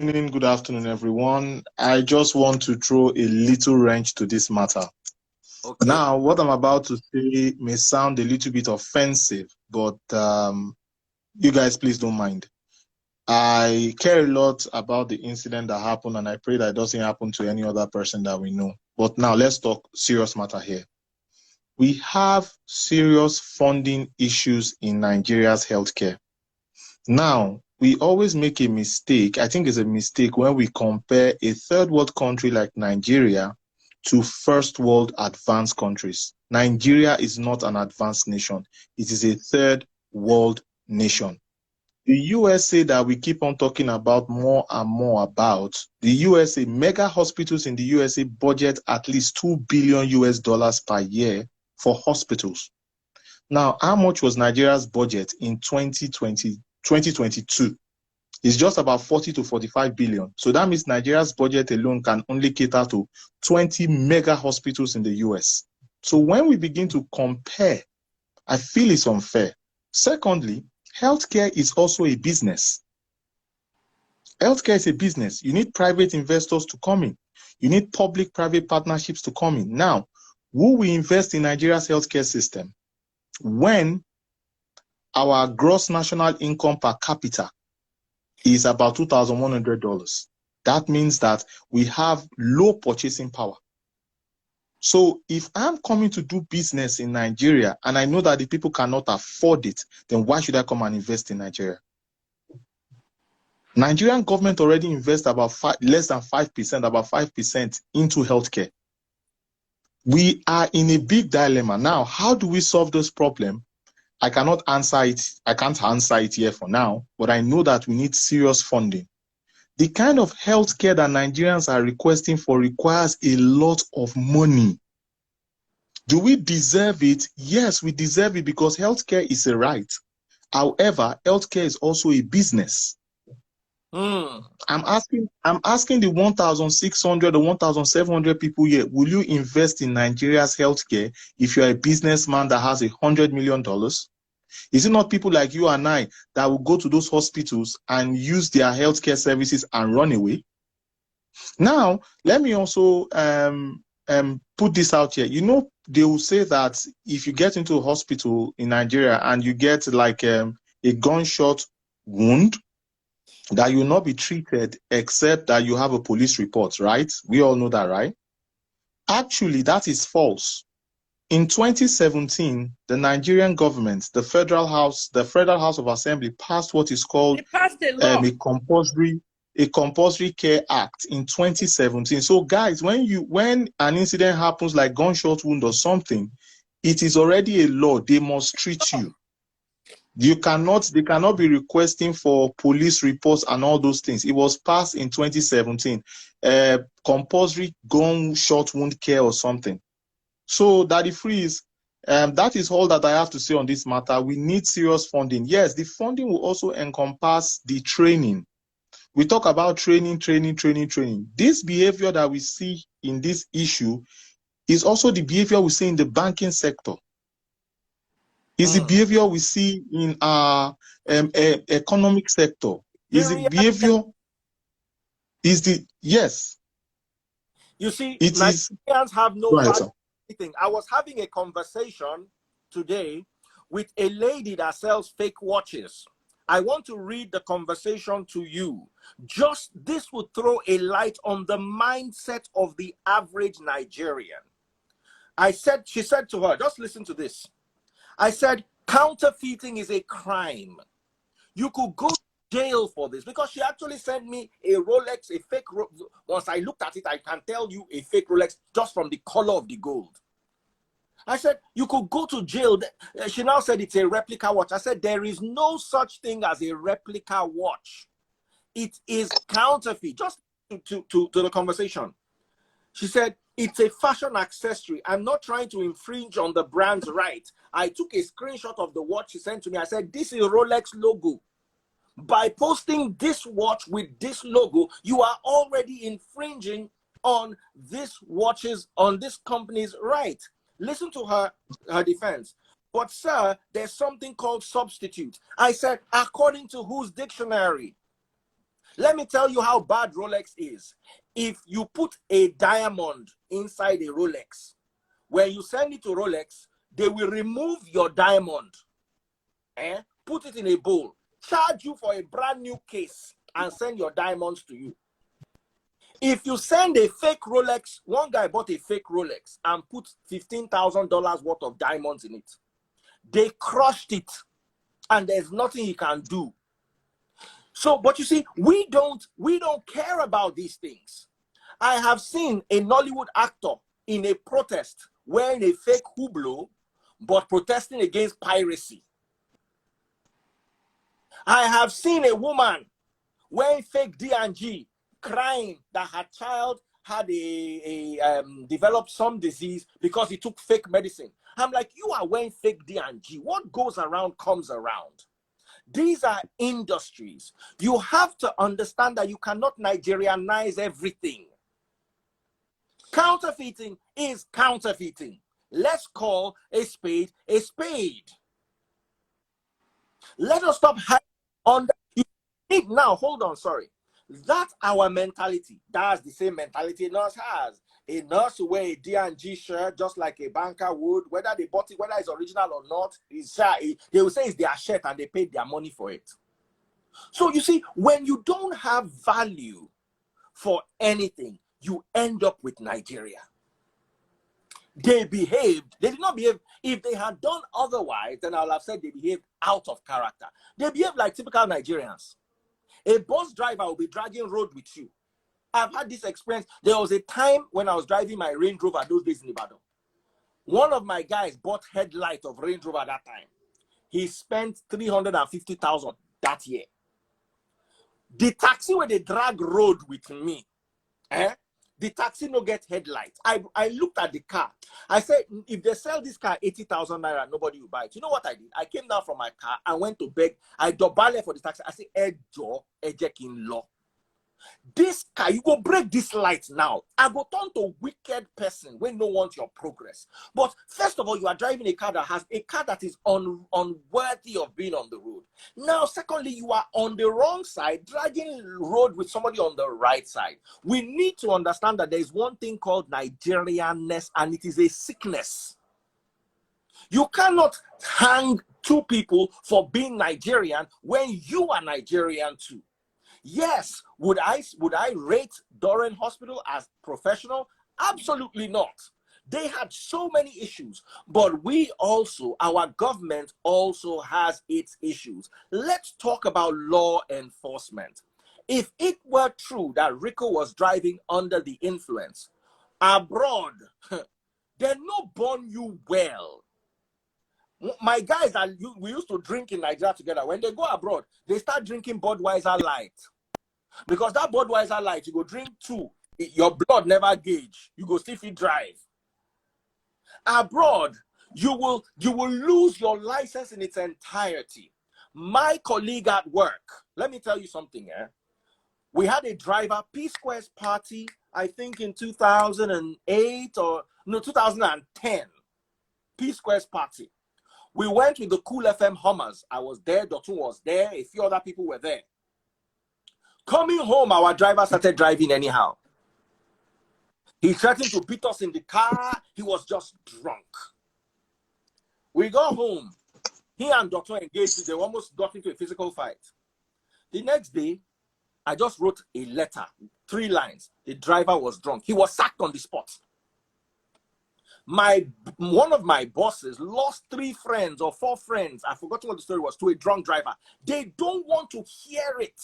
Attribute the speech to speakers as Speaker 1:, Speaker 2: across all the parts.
Speaker 1: evening, good afternoon, everyone. I just want to throw a little wrench to this matter.
Speaker 2: Okay.
Speaker 1: Now, what I'm about to say may sound a little bit offensive, but you guys please don't mind. I care a lot about the incident that happened, and I pray that it doesn't happen to any other person that we know. But now let's talk serious matter here. We have serious funding issues in Nigeria's healthcare. Now, we always make a mistake. I think it's a mistake when we compare a third world country like Nigeria to first world advanced countries. Nigeria is not an advanced nation. It is a third world nation. The USA that we keep on talking about more and more about, the USA, mega hospitals in the USA budget at least $2 billion US per year for hospitals. Now, how much was Nigeria's budget in 2022? It's just about 40 to 45 billion. So that means Nigeria's budget alone can only cater to 20 mega hospitals in the US. So when we begin to compare, I feel it's unfair. Secondly, healthcare is also a business. Healthcare is a business. You need private investors to come in. You need public-private partnerships to come in. Now, who will invest in Nigeria's healthcare system when our gross national income per capita is about $2,100? That means that we have low purchasing power. So if I'm coming to do business in Nigeria and I know that the people cannot afford it, then why should I come and invest in Nigeria? Nigerian government already invests about less than 5%, about 5% into healthcare. We are in a big dilemma. Now, how do we solve this problem? I cannot answer it. I can't answer it here for now, but I know that we need serious funding. The kind of healthcare that Nigerians are requesting for requires a lot of money. Do we deserve it? Yes, we deserve it because healthcare is a right. However, healthcare is also a business. I'm asking the 1,600 or 1,700 people here, will you invest in Nigeria's healthcare if you're a businessman that has $100 million? Is it not people like you and I that will go to those hospitals and use their healthcare services and run away? Now, let me also put this out here. You know, they will say that if you get into a hospital in Nigeria and you get like a gunshot wound, that you will not be treated except that you have a police report, right? We all know that, right? Actually, that is false. In 2017, the Nigerian government, the Federal House of Assembly passed what is called a compulsory care act in 2017. So guys, when an incident happens like gunshot wound or something, it is already a law. They must treat you. They cannot be requesting for police reports and all those things. It was passed in 2017, compulsory gunshot wound care or something. So Daddy Freeze, that is all that I have to say on this matter. We need serious funding. Yes, the funding will also encompass the training. We talk about training. This behavior that we see in this issue is also the behavior we see in the banking sector. Is the behavior we see in our economic sector. Is the behavior, yes.
Speaker 2: You see, Nigerians have no value. I was having a conversation today with a lady that sells fake watches. I want to read the conversation to you. Just this would throw a light on the mindset of the average Nigerian. She said to her, just listen to this. I said, counterfeiting is a crime. You could go to jail for this, because she actually sent me a Rolex, a fake. Once I looked at it, I can tell you a fake Rolex just from the color of the gold. I said, you could go to jail. She now said it's a replica watch. I said, there is no such thing as a replica watch. It is counterfeit. Just to the conversation. She said, it's a fashion accessory. I'm not trying to infringe on the brand's right. I took a screenshot of the watch she sent to me. I said, this is Rolex logo. By posting this watch with this logo, you are already infringing on this company's right. Listen to her defense. But sir, there's something called substitute. I said, according to whose dictionary? Let me tell you how bad Rolex is. If you put a diamond inside a Rolex, when you send it to Rolex, they will remove your diamond, put it in a bowl, charge you for a brand new case, and send your diamonds to you. If you send a fake Rolex, one guy bought a fake Rolex and put $15,000 worth of diamonds in it. They crushed it, and there's nothing he can do. So, but you see, we don't care about these things. I have seen a Nollywood actor in a protest wearing a fake hublot, but protesting against piracy. I have seen a woman wearing fake D&G, crying that her child had developed some disease because he took fake medicine. I'm like, you are wearing fake D&G. What goes around comes around. These are industries. You have to understand that you cannot Nigerianize everything. Counterfeiting is counterfeiting. Let's call a spade a spade. Let us stop hiding under it. Now, hold on, sorry. That's our mentality. That's the same mentality a nurse has. A nurse who wear a D&G shirt just like a banker would, whether they bought it, whether it's original or not, they will say it's their shirt and they paid their money for it. So you see, when you don't have value for anything, you end up with Nigeria. They behaved, they did not behave. If they had done otherwise, then I would have said they behaved out of character. They behave like typical Nigerians. A bus driver will be dragging road with you. I've had this experience. There was a time when I was driving my Range Rover those days in Ibadan. One of my guys bought headlight of Range Rover that time. He spent 350,000 that year. The taxi where they drag road with me, the taxi no get headlights. I looked at the car. I said, if they sell this car 80,000 naira, nobody will buy it. You know what I did? I came down from my car and went to beg. I double for the taxi. I said, Ejo, Ejekin law. This car, you go break this light now. I go turn to wicked person when no want your progress. But first of all, you are driving a car that is unworthy of being on the road. Now, secondly, you are on the wrong side, dragging road with somebody on the right side. We need to understand that there is one thing called Nigerianness, and it is a sickness. You cannot hang two people for being Nigerian when you are Nigerian too. Yes, would I rate Doren Hospital as professional? Absolutely not. They had so many issues, but our government also has its issues. Let's talk about law enforcement. If it were true that Rico was driving under the influence abroad, they no born you well. My guys we used to drink in Nigeria together. When they go abroad, they start drinking Budweiser Light. Because that Budweiser Light, you go drink two, your blood never gauge. You go still fit drive. Abroad, you will lose your license in its entirety. My colleague at work, let me tell you something. We had a driver, P-Square's party, I think in 2008 or no 2010. P-Square's party. We went with the Cool FM Hummers. I was there, Dotun was there, a few other people were there. Coming home, our driver started driving anyhow. He threatened to beat us in the car. He was just drunk. We got home. He and Dotun engaged. They almost got into a physical fight. The next day, I just wrote a letter, 3 lines. The driver was drunk. He was sacked on the spot. One of my bosses lost 3 friends or 4 friends. I forgot what the story was, to a drunk driver. They don't want to hear it.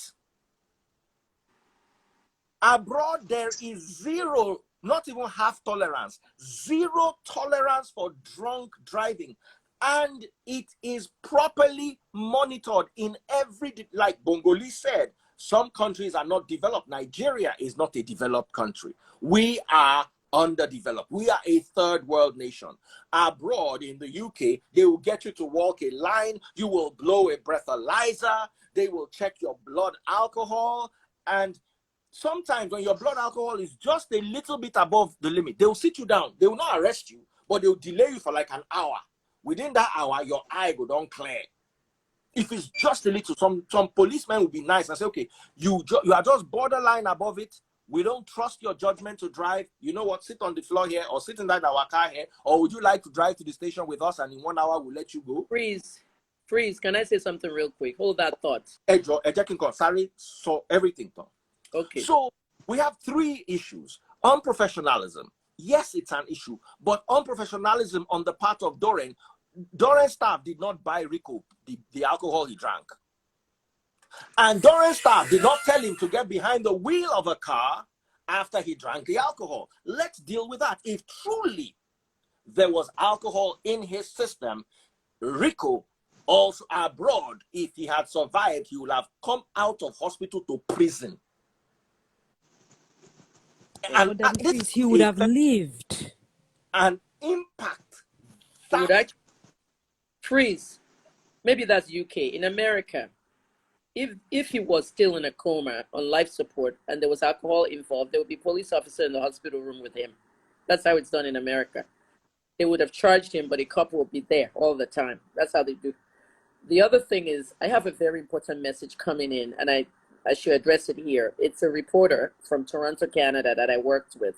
Speaker 2: Abroad, there is zero, not even half tolerance, 0 tolerance for drunk driving. And it is properly monitored in every, like Bongoli said, some countries are not developed. Nigeria is not a developed country. We are underdeveloped. We are a third world nation. Abroad in the UK, they will get you to walk a line. You will blow a breathalyzer. They will check your blood alcohol. And sometimes when your blood alcohol is just a little bit above the limit, they will sit you down. They will not arrest you, but they will delay you for like an hour. Within that hour, your eye will don't clear. If it's just a little, some policemen will be nice and say, okay, you are just borderline above it. We don't trust your judgment to drive. You know what? Sit on the floor here, or sit inside our car here. Or would you like to drive to the station with us, and in 1 hour we'll let you go?
Speaker 3: Freeze. Can I say something real quick? Hold that thought.
Speaker 2: Sorry, so everything.
Speaker 3: Okay.
Speaker 2: So we have 3 issues. Unprofessionalism. Yes, it's an issue, but unprofessionalism on the part of Doren. Doren's staff did not buy Rico the alcohol he drank. And Doren's staff did not tell him to get behind the wheel of a car after he drank the alcohol. Let's deal with that. If truly there was alcohol in his system, Rico, also abroad, if he had survived, he would have come out of hospital to prison.
Speaker 4: And he would have lived.
Speaker 2: An impact.
Speaker 3: Freeze. Maybe that's UK. In America, if he was still in a coma on life support and there was alcohol involved, there would be a police officer in the hospital room with him. That's how it's done in America. They would have charged him, but a couple would be there all the time. That's how they do. The other thing is, I have a very important message coming in, and I should address it here. It's a reporter from Toronto, Canada that I worked with.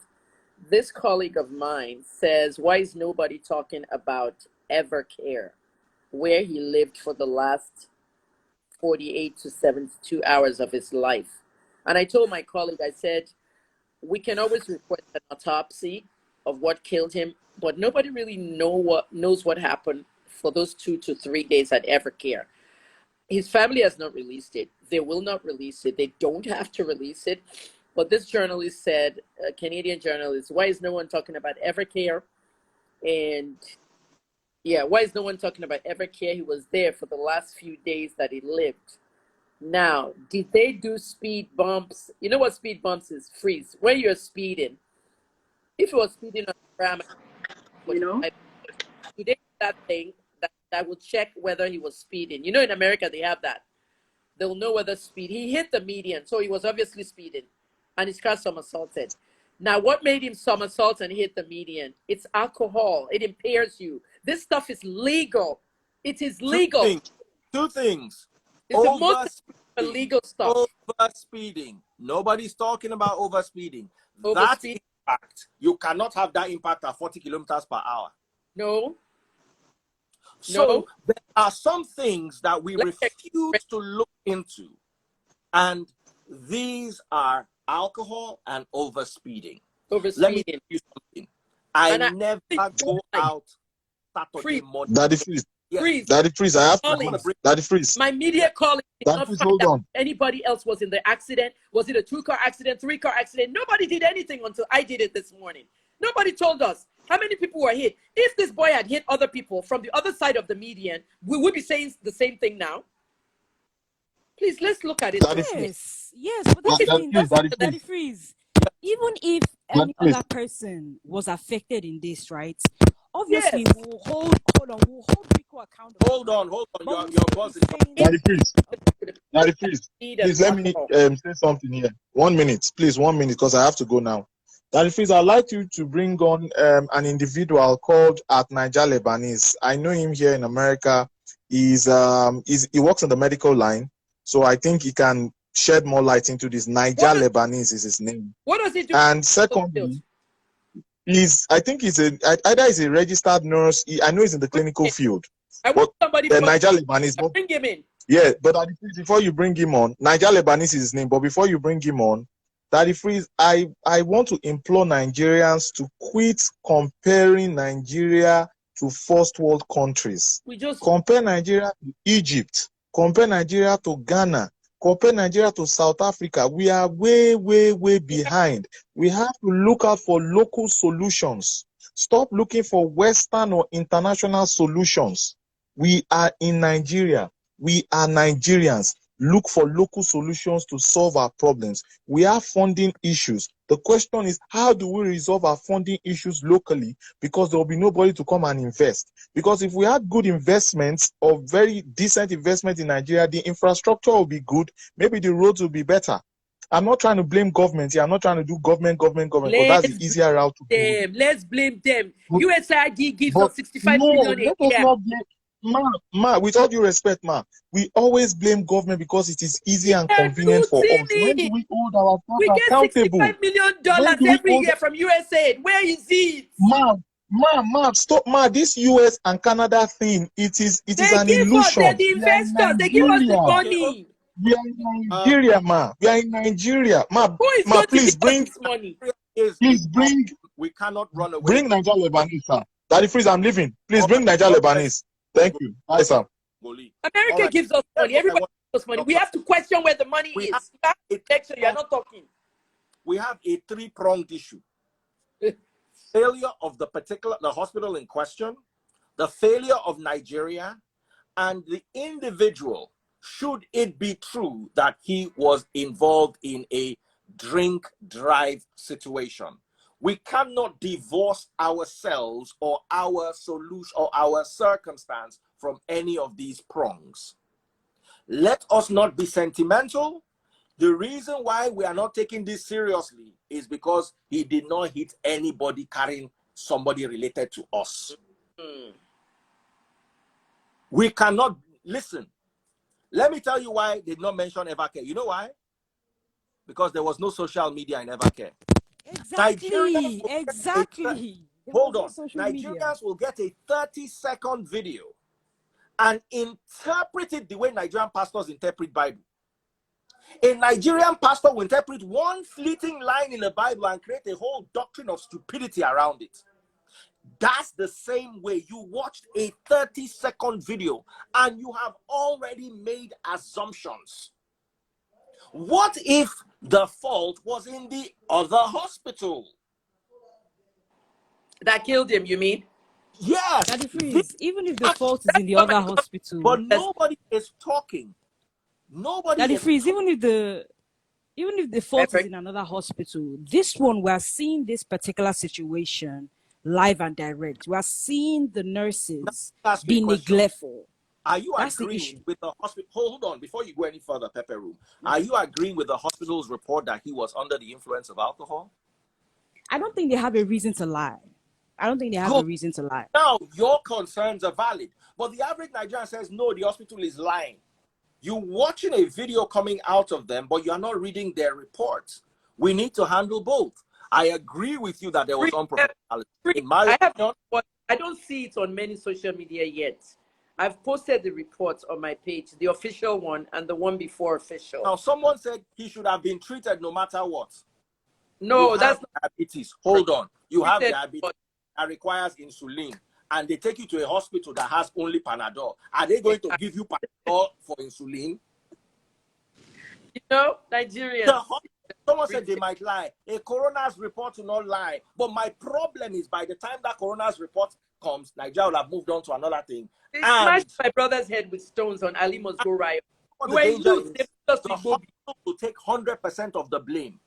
Speaker 3: This colleague of mine says, why is nobody talking about Evercare, where he lived for the last 48 to 72 hours of his life? And I told my colleague, I said, we can always request an autopsy of what killed him, but nobody really knows what happened for those 2 to 3 days at Evercare. His family has not released it. They will not release it. They don't have to release it. But this journalist said, a Canadian journalist, why is no one talking about Evercare? And yeah, why is no one talking about Evercare? He was there for the last few days that he lived. Now, did they do speed bumps? You know what speed bumps is? Freeze. When you're speeding, if you were speeding on the tram, do they do that thing that will check whether he was speeding? You know, in America, they have that. They'll know whether he hit the median, so he was obviously speeding, and his car somersaulted. Now, what made him somersault and hit the median? It's alcohol. It impairs you. This stuff is legal. It is legal.
Speaker 2: Two things.
Speaker 3: It's the most illegal stuff.
Speaker 2: Overspeeding. Nobody's talking about overspeeding. That impact, you cannot have that impact at 40 kilometers per hour.
Speaker 3: No.
Speaker 2: So there are some things that we refuse to look into, and these are alcohol and overspeeding. Let me tell you something. I never go out Saturday morning.
Speaker 1: Daddy Freeze. Yes. Daddy Freeze, I have to. Daddy Freeze.
Speaker 3: My media colleague did not find out anybody else was in the accident. Was it a 2-car accident, 3-car accident? Nobody did anything until I did it this morning. Nobody told us how many people were hit. If this boy had hit other people from the other side of the median, we would be saying the same thing now. Please, let's look at it.
Speaker 4: Yes, but Daddy Freeze. Even if any other person was affected in this, right? Obviously, we'll hold Rico accountable.
Speaker 2: Hold on. Your boss is
Speaker 1: Daddy Freeze. Please let me say something here. 1 minute, please. 1 minute, because I have to go now. Daddy Freeze, I'd like you to bring on an individual called at Niger Lebanese. I know him here in America. He works in the medical line, so I think he can shed more light into this. Niger Lebanese is his name.
Speaker 3: What does he do?
Speaker 1: And secondly, I think he's either he's a registered nurse. I know he's in the clinical field.
Speaker 3: I want somebody
Speaker 1: from Niger Lebanese.
Speaker 3: Bring him in.
Speaker 1: Yeah, but Daddy Freeze, before you bring him on, Niger Lebanese is his name. But before you bring him on, Daddy Freeze, I want to implore Nigerians to quit comparing Nigeria to first world countries. Compare Nigeria to Egypt. Compare Nigeria to Ghana. Compare Nigeria to South Africa. We are way, way, way behind. We have to look out for local solutions. Stop looking for Western or international solutions. We are in Nigeria. We are Nigerians. Look for local solutions to solve our problems. We have funding issues. The question is, how do we resolve our funding issues locally? Because there will be nobody to come and invest. Because if we had good investments or very decent investment in Nigeria, the infrastructure will be good. Maybe the roads will be better. I'm not trying to blame government here. I'm not trying to do government, because that's the easier route to go.
Speaker 3: Let's blame them. USAID gives us 65 million a year.
Speaker 1: with all due respect, we always blame government because it is easy and convenient for us. When do we hold ourselves accountable?
Speaker 3: We get $65 million every year from USA. Where is it?
Speaker 1: Stop, this US and Canada thing, it is an illusion.
Speaker 3: They're the investors. They give us the money.
Speaker 1: We are in Nigeria, We are in Nigeria,
Speaker 3: Who is going
Speaker 1: please
Speaker 3: to give us this money?
Speaker 2: We cannot run away.
Speaker 1: Bring Nigerian Lebanese, sir. Daddy Freeze, I'm leaving. Please bring Nigerian Lebanese. Thank you. Bye, sir.
Speaker 3: America gives us money. Everybody gives us money. We have to question where the money is. You're not talking.
Speaker 2: We have a three-pronged issue. Failure of the hospital in question, the failure of Nigeria, and the individual, should it be true that he was involved in a drink-drive situation. We cannot divorce ourselves or our solution or our circumstance from any of these prongs. Let us not be sentimental. The reason why we are not taking this seriously is because he did not hit anybody carrying somebody related to us. We cannot, listen, let me tell you why they did not mention Evercare. You know why? Because there was no social media in Evercare.
Speaker 4: Exactly.
Speaker 2: Hold on. Nigerians will get a 30-second video and interpret it the way Nigerian pastors interpret Bible. A Nigerian pastor will interpret one fleeting line in the Bible and create a whole doctrine of stupidity around it. That's the same way you watched a 30-second video and you have already made assumptions. What if the fault was in the other hospital
Speaker 3: that killed him, you mean?
Speaker 2: Yes.
Speaker 4: Daddy Freeze, even if the fault is in the other hospital.
Speaker 2: But nobody is talking.
Speaker 4: Daddy Freeze, even if the fault is in another hospital, this one, we're seeing this particular situation live and direct. We're seeing the nurses be neglectful.
Speaker 2: Are you agreeing with the hospital? Hold on, before you go any further, Pepper Room. Are you agreeing with the hospital's report that he was under the influence of alcohol?
Speaker 4: I don't think they have a reason to lie.
Speaker 2: Now, your concerns are valid. But the average Nigerian says, no, the hospital is lying. You're watching a video coming out of them, but you're not reading their reports. We need to handle both. I agree with you that there was unprofessionalism.
Speaker 3: I don't see it on many social media yet. I've posted the reports on my page, the official one and the one before official.
Speaker 2: Now, someone said he should have been treated no matter what.
Speaker 3: No, that's not
Speaker 2: diabetes. Hold on. You have diabetes that requires insulin, and they take you to a hospital that has only Panadol. Are they going to give you Panadol for insulin?
Speaker 3: You know, Nigerians.
Speaker 2: Someone said they might lie. A coroner's report will not lie. But my problem is, by the time that coroner's report comes, Nigeria will have moved on to another thing.
Speaker 3: They smashed my brother's head with stones on Ali Must Go Riot.
Speaker 2: The hospital will take 100% of the blame.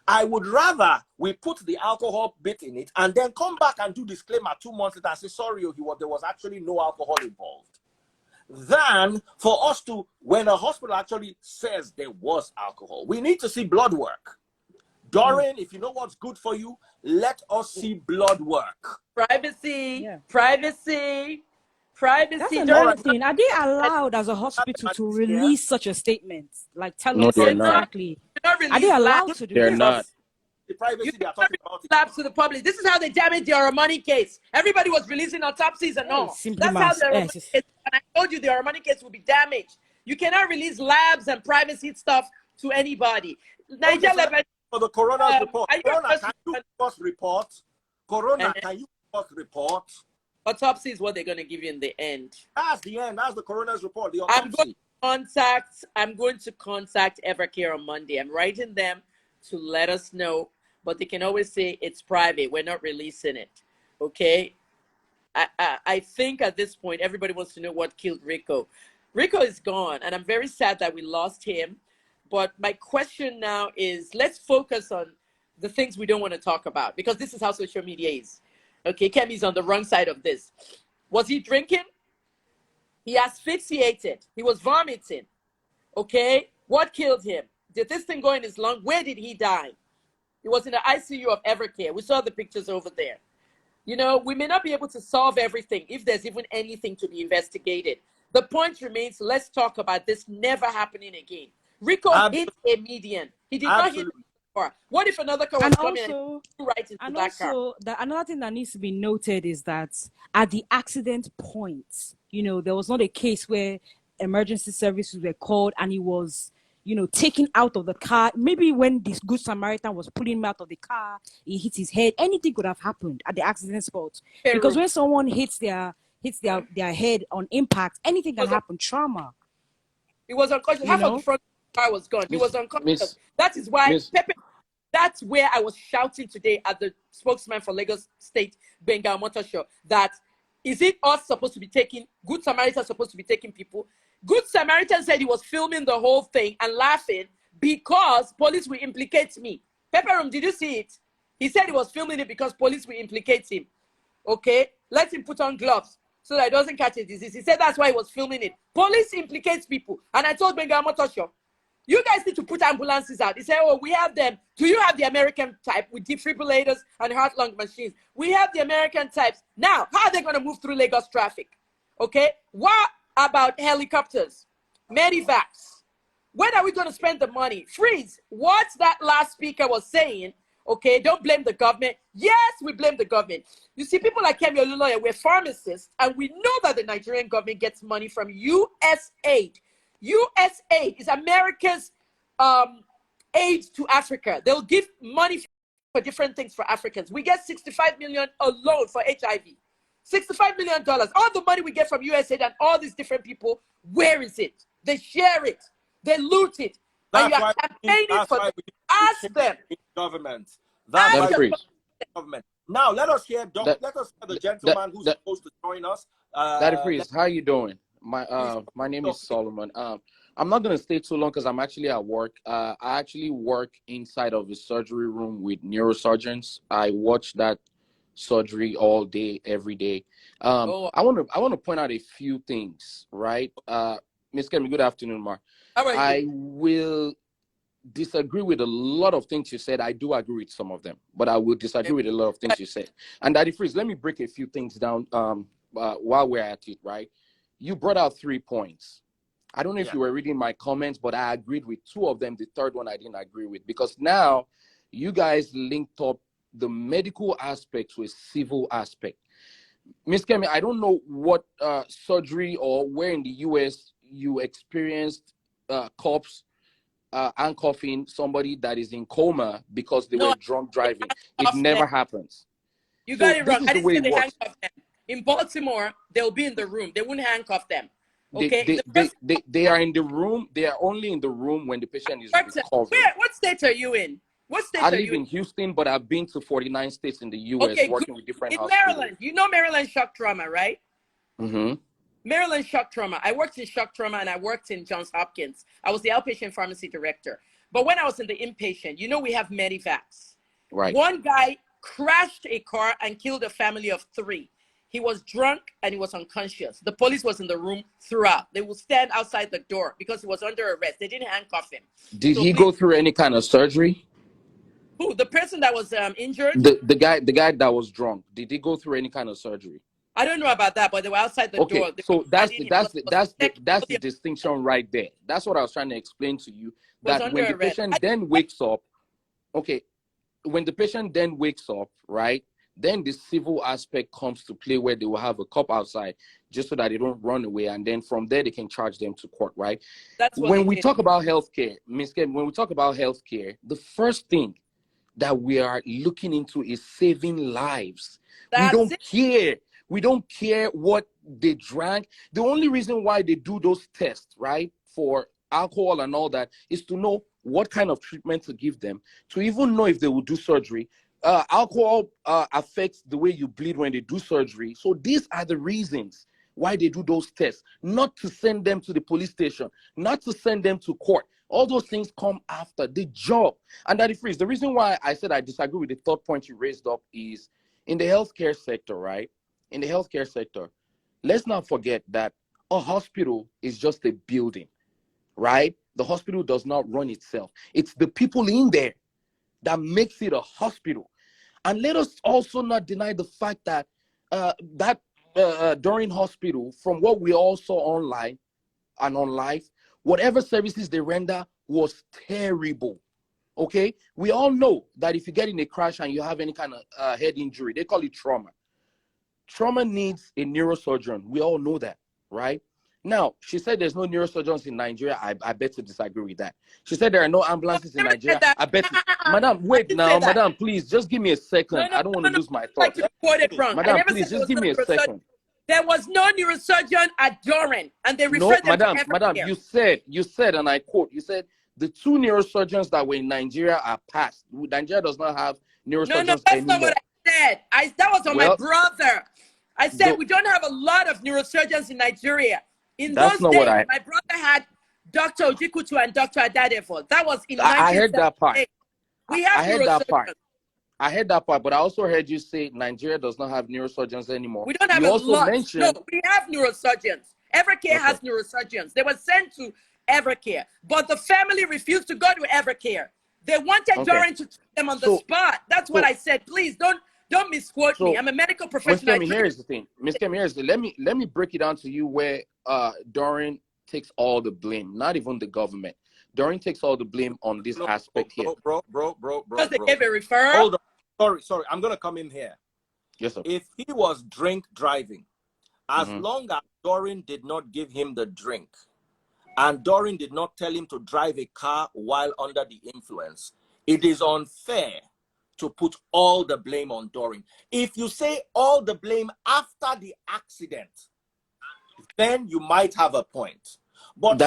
Speaker 2: I would rather we put the alcohol bit in it and then come back and do disclaimer 2 months later and say, sorry, there was actually no alcohol involved, than for us to, when a hospital actually says there was alcohol. We need to see blood work. Doren, if you know what's good for you, let us see blood work.
Speaker 3: Privacy. Privacy.
Speaker 4: That's another thing. Are they allowed as a hospital to release such a statement? Like, tell us exactly. Are they allowed to do
Speaker 5: They're not.
Speaker 2: The privacy they are talking about.
Speaker 3: Labs to the public. This is how they damaged the Armani case. Everybody was releasing autopsies and all. That's how the Armani case. And I told you the Armani case will be damaged. You cannot release labs and privacy stuff to anybody. Nigeria,
Speaker 2: for the coroner's report. Corona, can you first report? Corona, can you first report?
Speaker 3: Autopsy is what they're going to give you in the end.
Speaker 2: That's the end. That's the coroner's report. The autopsy.
Speaker 3: I'm going to contact Evercare on Monday. I'm writing them to let us know, but they can always say it's private. We're not releasing it. Okay. I think at this point, everybody wants to know what killed Rico. Rico is gone, and I'm very sad that we lost him. But my question now is, let's focus on the things we don't want to talk about, because this is how social media is. Okay, Kemi's on the wrong side of this. Was he drinking? He asphyxiated. He was vomiting. Okay, what killed him? Did this thing go in his lung? Where did he die? He was in the ICU of Evercare. We saw the pictures over there. You know, we may not be able to solve everything if there's even anything to be investigated. The point remains, let's talk about this never happening again. Rico hit a median. He did not hit a car. What if another car was coming right into that car?
Speaker 4: Another thing that needs to be noted is that at the accident point, you know, there was not a case where emergency services were called and he was, you know, taken out of the car. Maybe when this Good Samaritan was pulling him out of the car, he hit his head. Anything could have happened at the accident spot. Because when someone hits their head on impact, anything can happen. Trauma.
Speaker 3: He was unconscious. Half of the front car was gone. He was unconscious. That is why Pepe. That's where I was shouting today at the spokesman for Lagos State, Benga Motosho, that is it us supposed to be taking, Good Samaritan supposed to be taking people? Good Samaritan said he was filming the whole thing and laughing because police will implicate me. Pepperum, did you see it? He said he was filming it because police will implicate him. Okay, let him put on gloves so that he doesn't catch a disease. He said that's why he was filming it. Police implicates people. And I told Benga Motosho, you guys need to put ambulances out. He said, oh, we have them. Do you have the American type with defibrillators and heart-lung machines? We have the American types. Now, how are they going to move through Lagos traffic? Okay? What about helicopters? Medivacs? When are we going to spend the money? Freeze. What that last speaker was saying, okay, don't blame the government. Yes, we blame the government. You see, people like Kemi Olunloyo, we're pharmacists, and we know that the Nigerian government gets money from USAID. USAID is America's aid to Africa. They'll give money for different things for Africans. We get 65 million alone for HIV. $65 million. All the money we get from USAID and all these different people, where is it? They share it. They loot it. And you are campaigning for them. Ask them.
Speaker 2: Government. That's why we government. Now let us hear the gentleman who's supposed to join us.
Speaker 5: Daddy Freeze, how you doing? My name is Solomon. I'm not going to stay too long because I'm actually at work. I actually work inside of a surgery room with neurosurgeons. I watch that surgery all day, every day. I want to point out a few things, right? Miss Kemi, good afternoon, Ma.
Speaker 3: How are you?
Speaker 5: I will disagree with a lot of things you said. I do agree with some of them, but I will disagree with a lot of things you said. And Daddy Freeze, let me break a few things down while we're at it, right? You brought out 3 points. I don't know if you were reading my comments, but I agreed with 2 of them. The third one I didn't agree with, because now you guys linked up the medical aspect to a civil aspect. Miss Kemi, I don't know what surgery or where in the US you experienced cops handcuffing somebody that is in coma because they were drunk driving. It never happens.
Speaker 3: You got it wrong. I didn't say they handcuffed them. In Baltimore, they'll be in the room. They wouldn't handcuff them. Okay.
Speaker 5: They are in the room. They are only in the room when the patient is recovering.
Speaker 3: What state are you in? What state
Speaker 5: I
Speaker 3: are you
Speaker 5: live in Houston, but I've been to 49 states in the US working with different hospitals.
Speaker 3: Maryland. You know Maryland shock trauma, right?
Speaker 5: Mm-hmm.
Speaker 3: Maryland shock trauma. I worked in shock trauma and I worked in Johns Hopkins. I was the outpatient pharmacy director. But when I was in the inpatient, you know we have medivacs.
Speaker 5: Right.
Speaker 3: One guy crashed a car and killed a family of 3. He was drunk and he was unconscious. The police was in the room throughout. They would stand outside the door because he was under arrest. They didn't handcuff him.
Speaker 5: Did he go through any kind of surgery?
Speaker 3: Who? The person that was injured?
Speaker 5: The guy that was drunk. Did he go through any kind of surgery?
Speaker 3: I don't know about that, but they were outside the door.
Speaker 5: So that's the distinction right there. That's what I was trying to explain to you. That when the patient then wakes up, when the patient then wakes up, right? Then the civil aspect comes to play, where they will have a cop outside just so that they don't run away, and then from there they can charge them to court, right?
Speaker 3: That's what
Speaker 5: when we talk about healthcare, Ms. Kemi, when we talk about healthcare, the first thing that we are looking into is saving lives. We don't care what they drank. The only reason why they do those tests, right, for alcohol and all that, is to know what kind of treatment to give them, to even know if they will do surgery. Alcohol affects the way you bleed when they do surgery. So these are the reasons why they do those tests, not to send them to the police station, not to send them to court. All those things come after the job. And that is free. The reason why I said I disagree with the third point you raised up is in the healthcare sector, right? In the healthcare sector, let's not forget that a hospital is just a building, right? The hospital does not run itself. It's the people in there that makes it a hospital. And let us also not deny the fact that Doren Hospital, from what we all saw online and on live, whatever services they render was terrible. Okay, we all know that if you get in a crash and you have any kind of head injury, they call it trauma. Trauma needs a neurosurgeon. We all know that, right? Now, she said there's no neurosurgeons in Nigeria. I bet to disagree with that. She said there are no ambulances in Nigeria. I bet to... Madam, wait now. Madam, please, just give me a second. I don't want to lose my thoughts. Madam, please, just give me a second.
Speaker 3: There was no neurosurgeon at Doren, and they referred them to Evercare.
Speaker 5: Madam, you said, and I quote, you said, the 2 neurosurgeons that were in Nigeria are past. Nigeria does not have neurosurgeons
Speaker 3: that's
Speaker 5: anymore.
Speaker 3: not what I said. That was on my brother. I said we don't have a lot of neurosurgeons in Nigeria. In those days, my brother had Dr. Ojikutu and Dr. Adadefo. That was in 1978.
Speaker 5: I heard that part.
Speaker 3: We have neurosurgeons.
Speaker 5: I heard that part, but I also heard you say Nigeria does not have neurosurgeons anymore.
Speaker 3: We don't have a lot. No, we have neurosurgeons. Evercare has neurosurgeons. They were sent to Evercare, but the family refused to go to Evercare. They wanted Doren to treat them on the spot. That's what I said. Please don't misquote me. I'm a medical professional.
Speaker 5: Ms. Kemi, here's the thing. Ms. Kemi, here's the thing. Let me break it down to you where Doren takes all the blame, not even the government. Doren takes all the blame on this aspect here.
Speaker 2: Bro.
Speaker 3: Because they gave a referral.
Speaker 2: Hold on. Sorry. I'm gonna come in here.
Speaker 5: Yes, sir.
Speaker 2: If he was drink driving, as long as Doren did not give him the drink, and Doren did not tell him to drive a car while under the influence, it is unfair to put all the blame on Doren. If you say all the blame after the accident, then you might have a point. But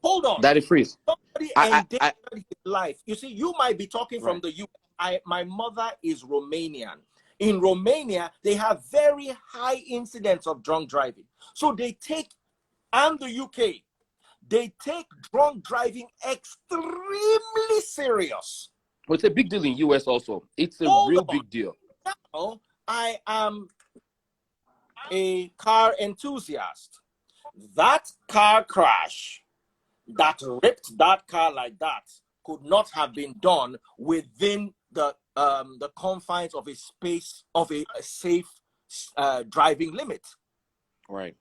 Speaker 2: hold on.
Speaker 5: Daddy Freeze.
Speaker 2: Somebody endangered his life. You see, you might be talking from the US. My mother is Romanian. In Romania, they have very high incidence of drunk driving. So they take, and the UK, they take drunk driving extremely serious.
Speaker 5: Well, it's a big deal in US also. It's a real big deal.
Speaker 2: Now, I am a car enthusiast. That car crash that ripped that car like that could not have been done within the confines of a space of a safe driving limit.
Speaker 5: Right.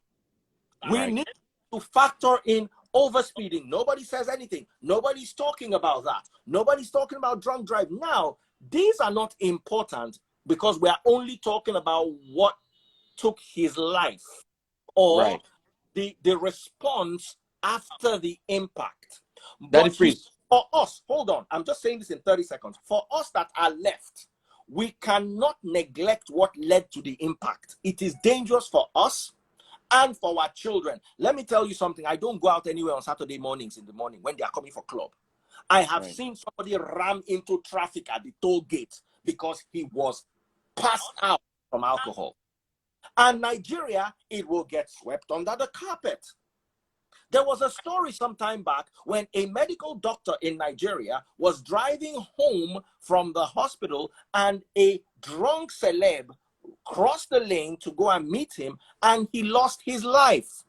Speaker 2: We need to factor in overspeeding. Nobody says anything. Nobody's talking about that. Nobody's talking about drunk driving. Now, these are not important because we are only talking about what took his life or the response after the impact.
Speaker 5: That is free.
Speaker 2: For us, hold on, I'm just saying this in 30 seconds. For us that are left, we cannot neglect what led to the impact. It is dangerous for us and for our children. Let me tell you something. I don't go out anywhere on Saturday mornings in the morning when they are coming for club. I have seen somebody ram into traffic at the toll gate because he was passed out from alcohol. And Nigeria, it will get swept under the carpet. There was a story some time back when a medical doctor in Nigeria was driving home from the hospital and a drunk celeb crossed the lane to go and meet him and he lost his life.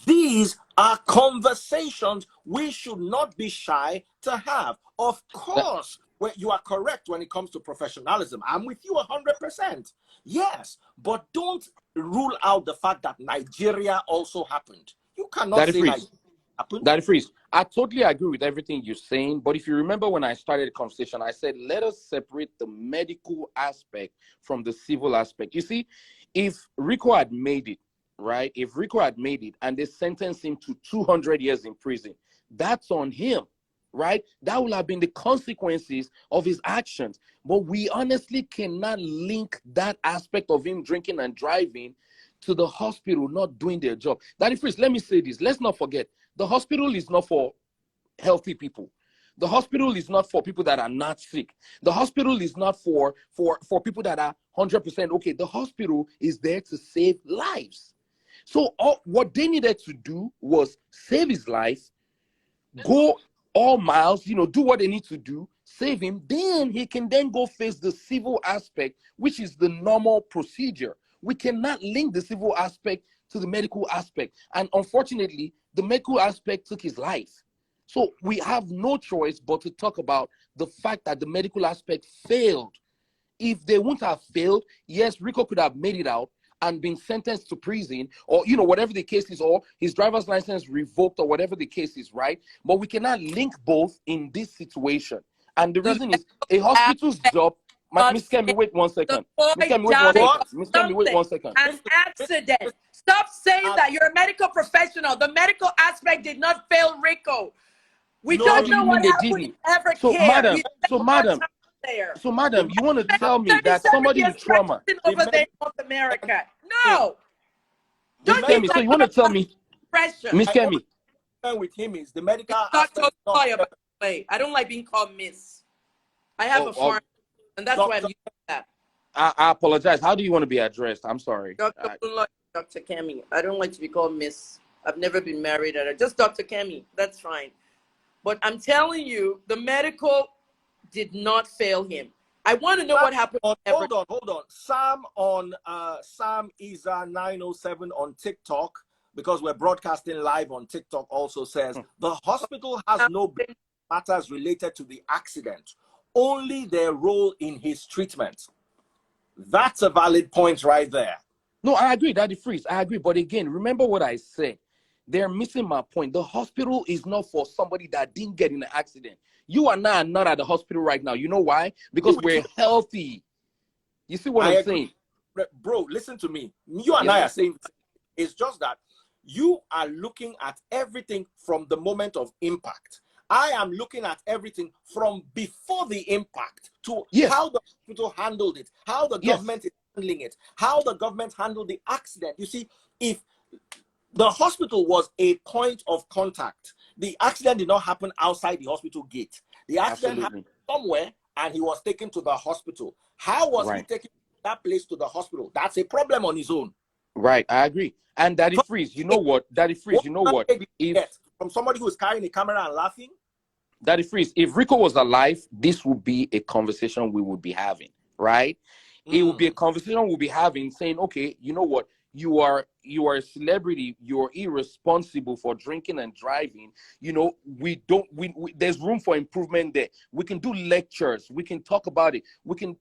Speaker 2: These are conversations we should not be shy to have. Of course, you are correct when it comes to professionalism. I'm with you 100%. Yes, but don't rule out the fact that Nigeria also happened. You cannot say Nigeria happened.
Speaker 5: Daddy Freeze, I totally agree with everything you're saying. But if you remember when I started the conversation, I said, let us separate the medical aspect from the civil aspect. You see, if Rico had made it, right? If Rico had made it and they sentenced him to 200 years in prison, that's on him, right? That would have been the consequences of his actions. But we honestly cannot link that aspect of him drinking and driving to the hospital not doing their job. Daddy Freeze, let me say this. Let's not forget, the hospital is not for healthy people. The hospital is not for people that are not sick. The hospital is not for people that are 100% okay. The hospital is there to save lives. So what they needed to do was save his life, go all miles, do what they need to do, save him. Then he can then go face the civil aspect, which is the normal procedure. We cannot link the civil aspect to the medical aspect. And unfortunately, the medical aspect took his life. So we have no choice but to talk about the fact that the medical aspect failed. If they wouldn't have failed, yes, Rico could have made it out and been sentenced to prison, or whatever the case is, or his driver's license revoked, or whatever the case is, right? But we cannot link both in this situation. And the reason is a hospital's job. Miss Kemi, wait 1 second. Miss Kemi, wait 1 second. Miss Kemi, wait 1 second.
Speaker 3: An accident. Stop saying that you're a medical professional. The medical aspect did not fail Rico. We don't know what happened. We never care.
Speaker 5: So, madam, you want to tell me that somebody with trauma
Speaker 3: over there in North America? No.
Speaker 5: Miss Kemi, so you want to tell me, Miss Kemi?
Speaker 2: With him is the medical.
Speaker 3: Dr. Olunloyo, by the way. I don't like being called Miss. I have a foreign, and that's why I'm using that.
Speaker 5: I apologize. How do you want to be addressed? I'm sorry.
Speaker 3: Dr. Olunloyo, Dr. Kemi. I don't like to be called Miss. I've never been married. Just Dr. Kemi. That's fine. But I'm telling you, the medical did not fail him. I want to know what happened.
Speaker 2: Hold on. Sam Isa 907 on TikTok, because we're broadcasting live on TikTok, also says the hospital has no matters related to the accident, only their role in his treatment. That's a valid point right there.
Speaker 5: No, I agree, Daddy Freeze. I agree. But again, remember what I said. They're missing my point. The hospital is not for somebody that didn't get in an accident. You and I are not at the hospital right now. You know why? Because we're healthy. You see what I'm saying?
Speaker 2: Bro, listen to me. You and I are saying it's just that you are looking at everything from the moment of impact. I am looking at everything from before the impact to how the hospital handled it, how the government is handling it, how the government handled the accident. You see, if the hospital was a point of contact, the accident did not happen outside the hospital gate. The accident happened somewhere and he was taken to the hospital. How was he taken from that place to the hospital? That's a problem on his own.
Speaker 5: Right, I agree. And Daddy Freeze, you know what? Daddy Freeze, you know what?
Speaker 2: From somebody who is carrying a camera and laughing?
Speaker 5: Daddy Freeze, if Rico was alive, this would be a conversation we would be having, right? It would be a conversation we'll be having, saying, okay, you know what? You are a celebrity. You're irresponsible for drinking and driving. You know, there's room for improvement there. We can do lectures. We can talk about it. We can,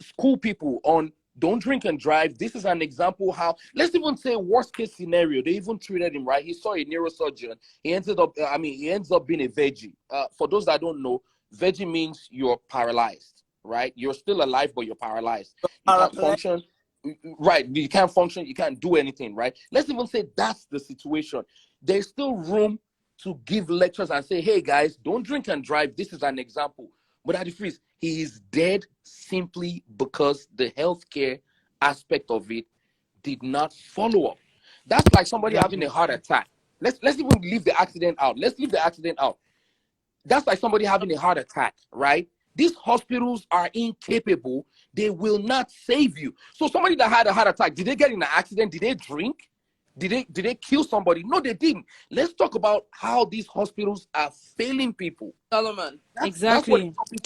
Speaker 5: school people on don't drink and drive. This is an example how, let's even say worst case scenario, they even treated him, right? He saw a neurosurgeon. He ends up being a veggie. For those that don't know, veggie means you're paralyzed, right? You're still alive, but you're paralyzed. You can't function. Right, you can't function, you can't do anything, right? Let's even say that's the situation. There's still room to give lectures and say, hey guys, don't drink and drive. This is an example. But at the freeze, he is dead simply because the healthcare aspect of it did not follow up. That's like somebody having a heart attack. Let's even leave the accident out. Let's leave the accident out. That's like somebody having a heart attack, right? These hospitals are incapable. They will not save you. So somebody that had a heart attack, did they get in an accident? Did they drink? Did they kill somebody? No, they didn't. Let's talk about how these hospitals are failing people.
Speaker 3: Solomon.
Speaker 4: Exactly.
Speaker 5: That's what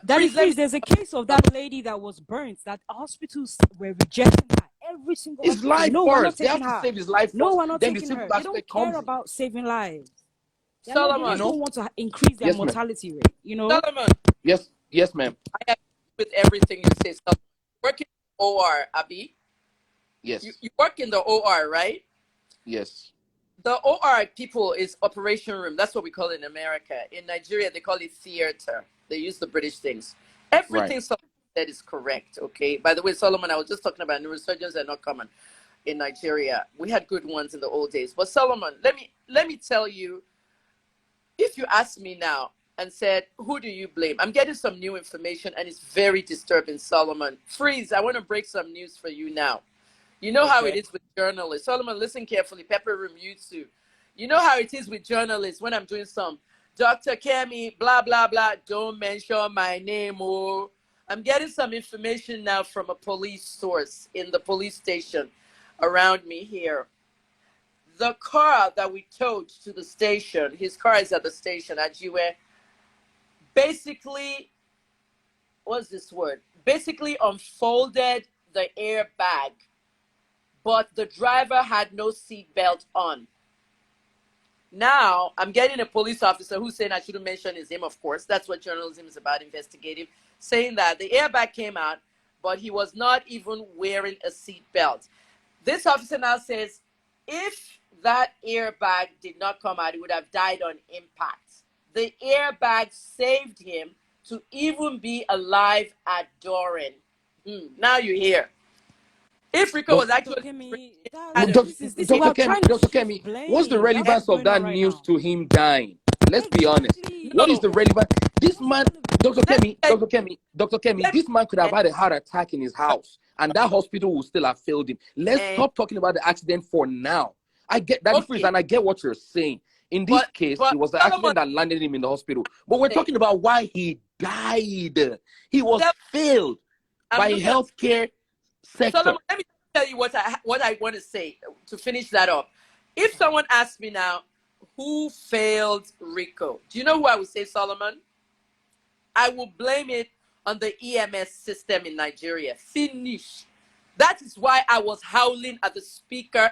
Speaker 5: the is.
Speaker 4: There's a case of that lady that was burnt, that hospitals were rejecting her. Every single
Speaker 5: his life
Speaker 4: no,
Speaker 5: first. They have to save his life first.
Speaker 4: No, we're not
Speaker 5: then
Speaker 4: taking
Speaker 5: the
Speaker 4: her. They don't care about saving lives.
Speaker 3: Solomon,
Speaker 4: they don't want to increase their mortality rate,
Speaker 3: Solomon.
Speaker 5: Yes, ma'am.
Speaker 3: I agree with everything you say. Solomon. Working in the OR, Abby.
Speaker 5: Yes.
Speaker 3: You work in the OR, right?
Speaker 5: Yes.
Speaker 3: The OR people is operation room. That's what we call it in America. In Nigeria, they call it theater. They use the British things. Everything Solomon said is correct, okay? By the way, Solomon, I was just talking about neurosurgeons are not common in Nigeria. We had good ones in the old days. But Solomon, let me tell you, if you ask me now and said, who do you blame? I'm getting some new information and it's very disturbing, Solomon. Freeze, I want to break some news for you now. You know how it is with journalists. Solomon, listen carefully. Pepper Room, you too. You know how it is with journalists when I'm doing some Dr. Kemi, blah, blah, blah. Don't mention my name. Oh, I'm getting some information now from a police source in the police station around me here. The car that we towed to the station, his car is at the station at Jiwe, basically, what's this word? Basically unfolded the airbag, but the driver had no seatbelt on. Now I'm getting a police officer who's saying I shouldn't mention his name, of course. That's what journalism is about, investigative, saying that the airbag came out, but he was not even wearing a seat belt. This officer now says, if that airbag did not come out, he would have died on impact. The airbag saved him to even be alive at Doren. Now you hear. If Rico was actually...
Speaker 5: Dr. Kemi, what's the relevance of that news to him dying? Let's be honest. What is the relevance? This man, Dr. Kemi, this man could have had a heart attack in his house, and that hospital would still have failed him. Let's stop talking about the accident for now. I get that, and I get what you're saying. In this case, it was the accident that landed him in the hospital. But we're talking about why he died. He was failed by healthcare sector.
Speaker 3: Solomon, let me tell you what I want to say to finish that up. If someone asks me now, who failed Rico? Do you know who I would say, Solomon? I will blame it on the EMS system in Nigeria. Finish. That is why I was howling at the speaker,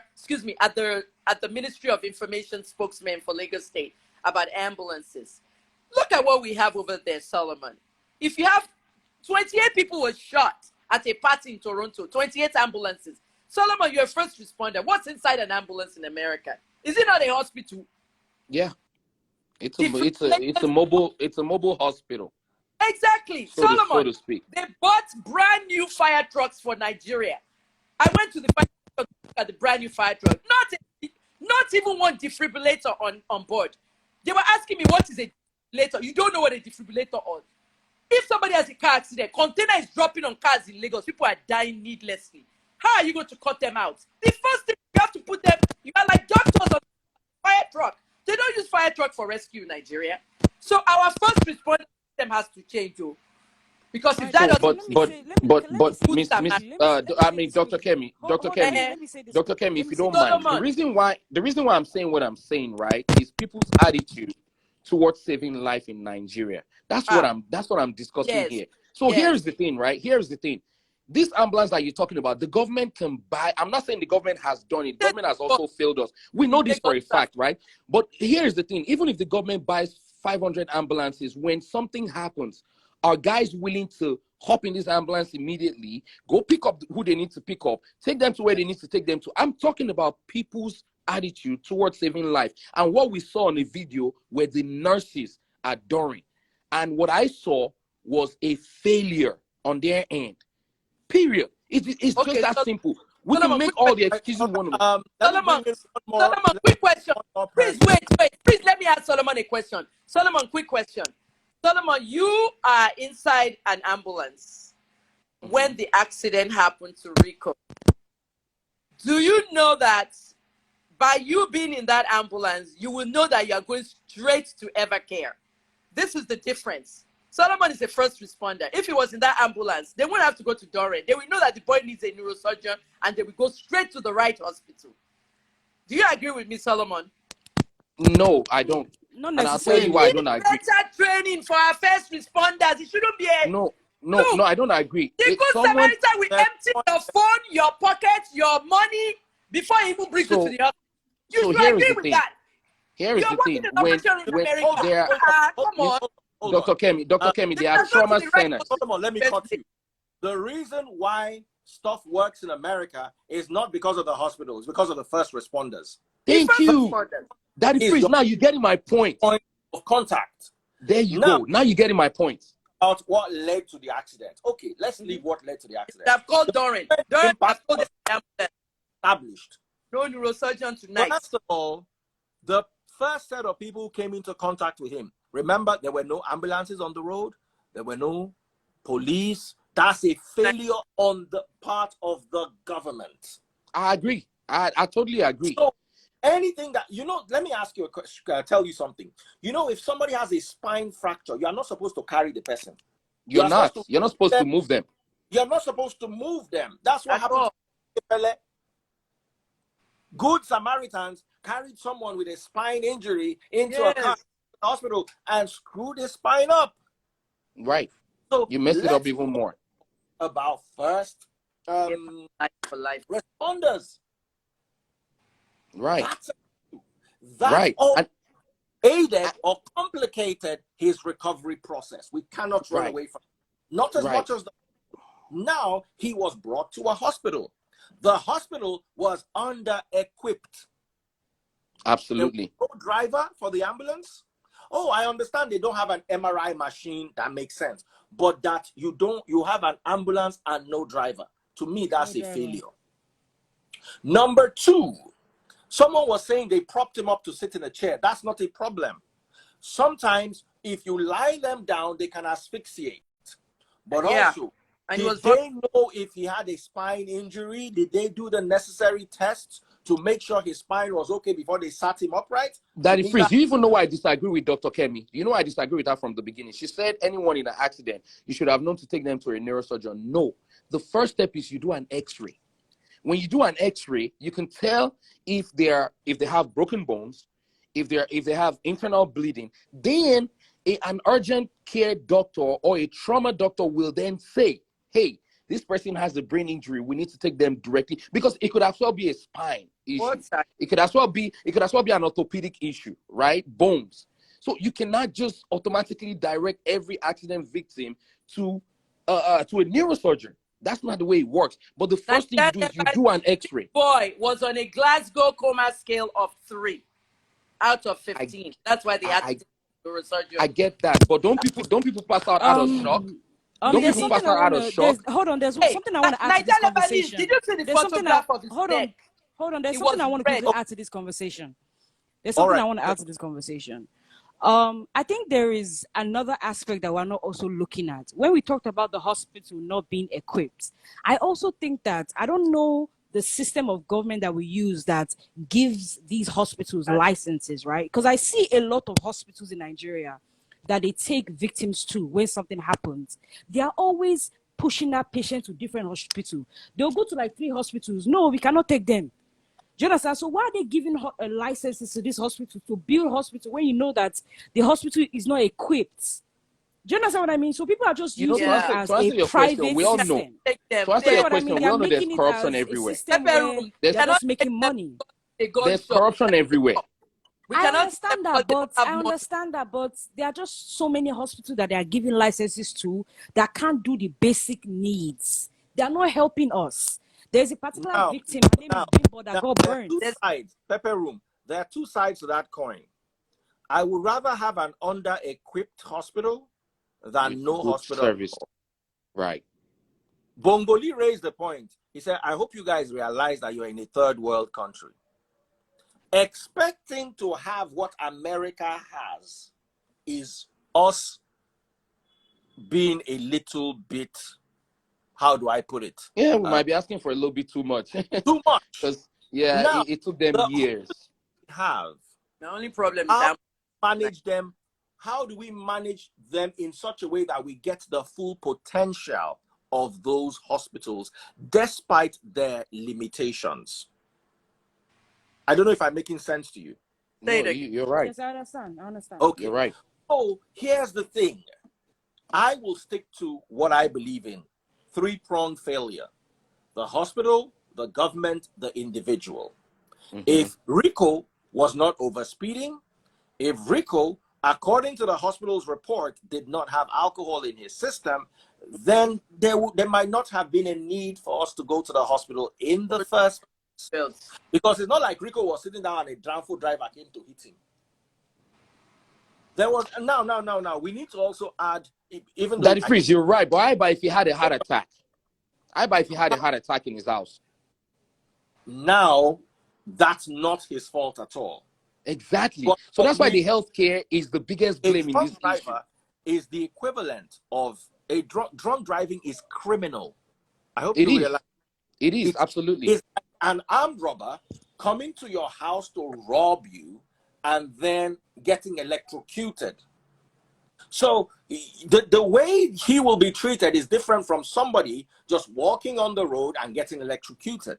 Speaker 3: at the Ministry of Information spokesman for Lagos State about ambulances. Look at what we have over there, Solomon. If you have 28 people were shot at a party in Toronto, 28 ambulances. Solomon, you're a first responder. What's inside an ambulance in America? Is it not a hospital?
Speaker 5: Yeah. It's a mobile hospital.
Speaker 3: Exactly. Solomon,
Speaker 5: so to speak.
Speaker 3: They bought brand new fire trucks for Nigeria. I went to the fire truck at the brand new fire truck. Not even one defibrillator on board. They were asking me, what is a defibrillator? You don't know what a defibrillator is. If somebody has a car accident, container is dropping on cars in Lagos, people are dying needlessly. How are you going to cut them out? The first thing you have to put them, you are like doctors on fire truck. They don't use fire truck for rescue in Nigeria. So our first response system has to change, too. Because if that
Speaker 5: Dr. Kemi, if you don't mind, the reason why I'm saying what I'm saying, right, is people's attitude towards saving life in Nigeria. That's what I'm discussing here. So here's the thing, right? Here's the thing. This ambulance that you're talking about, the government can buy. I'm not saying the government has done it. The government has also failed us. We know this for a fact, right? But here's the thing. Even if the government buys 500 ambulances, when something happens, are guys willing to hop in this ambulance immediately, go pick up who they need to pick up, take them to where they need to take them to? I'm talking about people's attitude towards saving life. And what we saw on the video were the nurses at Doren. And what I saw was a failure on their end. Period. It's just that simple. We can make all the excuses we want to.
Speaker 3: Solomon, quick question. Please wait. Please let me ask Solomon a question. Solomon, quick question. Solomon, you are inside an ambulance when the accident happened to Rico. Do you know that by you being in that ambulance, you will know that you are going straight to Evercare? This is the difference. Solomon is a first responder. If he was in that ambulance, they wouldn't have to go to Doren. They will know that the boy needs a neurosurgeon, and they will go straight to the right hospital. Do you agree with me, Solomon?
Speaker 5: No, I don't.
Speaker 4: Not
Speaker 5: and I'll tell you why I don't agree.
Speaker 3: Better training for our first responders. It shouldn't be a...
Speaker 5: No, I don't agree.
Speaker 3: The good Samaritan will empty your phone, your pocket, your money before he even brings you to the hospital. You should agree with that.
Speaker 5: Here is the thing. When there
Speaker 3: come on.
Speaker 5: Dr. Kemi, there are trauma centers.
Speaker 2: Let me cut you. The reason why stuff works in America is not because of the hospitals, it's because of the first responders.
Speaker 5: Thank you. That is free. Now you're getting my point.
Speaker 2: Point of contact.
Speaker 5: There you go. Now you're getting my point.
Speaker 2: About what led to the accident. Okay, let's leave what led to the accident.
Speaker 3: They've called Doren. Doren has called the
Speaker 2: established.
Speaker 3: No neurosurgeon tonight.
Speaker 2: First of all, the first set of people who came into contact with him, remember, there were no ambulances on the road. There were no police. That's a failure on the part of the government.
Speaker 5: I agree. I totally agree.
Speaker 2: So anything that, let me ask you a question, tell you something. If somebody has a spine fracture, you are not supposed to carry the person.
Speaker 5: You're not supposed to move them.
Speaker 2: You're not supposed to move them. That's what happened to Good Samaritans carried someone with a spine injury into a car hospital and screw the spine up.
Speaker 5: Right. So you mess it up even more.
Speaker 2: About first
Speaker 3: for life
Speaker 2: responders.
Speaker 5: Right.
Speaker 2: That aided or complicated his recovery process. We cannot run away from it. Not as much as now he was brought to a hospital. The hospital was under-equipped.
Speaker 5: Absolutely.
Speaker 2: No driver for the ambulance. Oh, I understand they don't have an MRI machine. That makes sense. But that you have an ambulance and no driver. To me, that's a failure. Number two, someone was saying they propped him up to sit in a chair. That's not a problem. Sometimes if you lie them down, they can asphyxiate. But also, did they know if he had a spine injury? Did they do the necessary tests to make sure his spine was okay before they sat him upright?
Speaker 5: Daddy Freeze, do you even know why I disagree with Dr. Kemi? You know I disagree with her from the beginning. She said anyone in an accident, you should have known to take them to a neurosurgeon. No. The first step is you do an X-ray. When you do an X-ray, you can tell if they have broken bones, if they have internal bleeding. Then an urgent care doctor or a trauma doctor will then say, hey, this person has a brain injury. We need to take them directly, because it could as well be a spine issue. It could as well be an orthopedic issue, right? Bones. So you cannot just automatically direct every accident victim to a neurosurgeon. That's not the way it works. But the first thing you do is you do an X-ray.
Speaker 3: Boy was on a Glasgow coma scale of 3 out of 15. That's why they had to take neurosurgeon.
Speaker 5: I get that, but don't people pass out of shock? Don't people pass out of shock?
Speaker 4: Hold on, there's something I want to add to this conversation.
Speaker 3: Did you see the photograph of his neck?
Speaker 4: Hold on, there's something I want to add to this conversation. There's something I want to add to this conversation. I think there is another aspect that we're not also looking at. When we talked about the hospital not being equipped, I also think that, I don't know the system of government that we use that gives these hospitals licenses, right? Because I see a lot of hospitals in Nigeria that they take victims to when something happens. They are always pushing that patient to different hospitals. They'll go to like 3 hospitals. No, we cannot take them. Do you understand? So why are they giving licenses to this hospital to build hospital when you know that the hospital is not equipped? Do you understand what I mean? So people are just using it as a private
Speaker 5: we all
Speaker 4: system.
Speaker 5: know. To answer your question, we all know there's corruption everywhere.
Speaker 4: They're just making money.
Speaker 5: There's corruption everywhere.
Speaker 4: I understand that, but there are just so many hospitals that they are giving licenses to that can't do the basic needs. They are not helping us. There's a particular victim, her name is Bimbo, that got burned.
Speaker 2: There are 2 sides, Pepper Room. There are 2 sides to that coin. I would rather have an under-equipped hospital than no hospital
Speaker 5: service. Right.
Speaker 2: Bongoli raised the point. He said, I hope you guys realize that you're in a third world country. Expecting to have what America has is us being a little bit, how do I put it?
Speaker 5: Yeah, we might be asking for a little bit too much.
Speaker 2: Too much.
Speaker 5: Because, it took them years.
Speaker 3: The only problem
Speaker 2: is how manage them. How do we manage them in such a way that we get the full potential of those hospitals despite their limitations? I don't know if I'm making sense to you.
Speaker 5: No, you're right.
Speaker 4: Yes, I understand.
Speaker 2: Okay.
Speaker 5: You're right.
Speaker 2: So here's the thing. I will stick to what I believe in. 3-pronged failure. The hospital, the government, the individual. Mm-hmm. If Rico was not overspeeding, if Rico, according to the hospital's report, did not have alcohol in his system, then there might not have been a need for us to go to the hospital in the first place. Because it's not like Rico was sitting down and a downful driver came to hit him. There was now. We need to also add, even though
Speaker 5: Daddy Freeze, you're right. But I buy if he had a heart attack. I buy if he had a heart attack in his house.
Speaker 2: Now, that's not his fault at all.
Speaker 5: Exactly. So that's why the healthcare is the biggest blame in this issue.
Speaker 2: Is the equivalent of a drunk driving is criminal. I hope you realize.
Speaker 5: It is, absolutely.
Speaker 2: It's an armed robber coming to your house to rob you and then getting electrocuted. So the way he will be treated is different from somebody just walking on the road and getting electrocuted.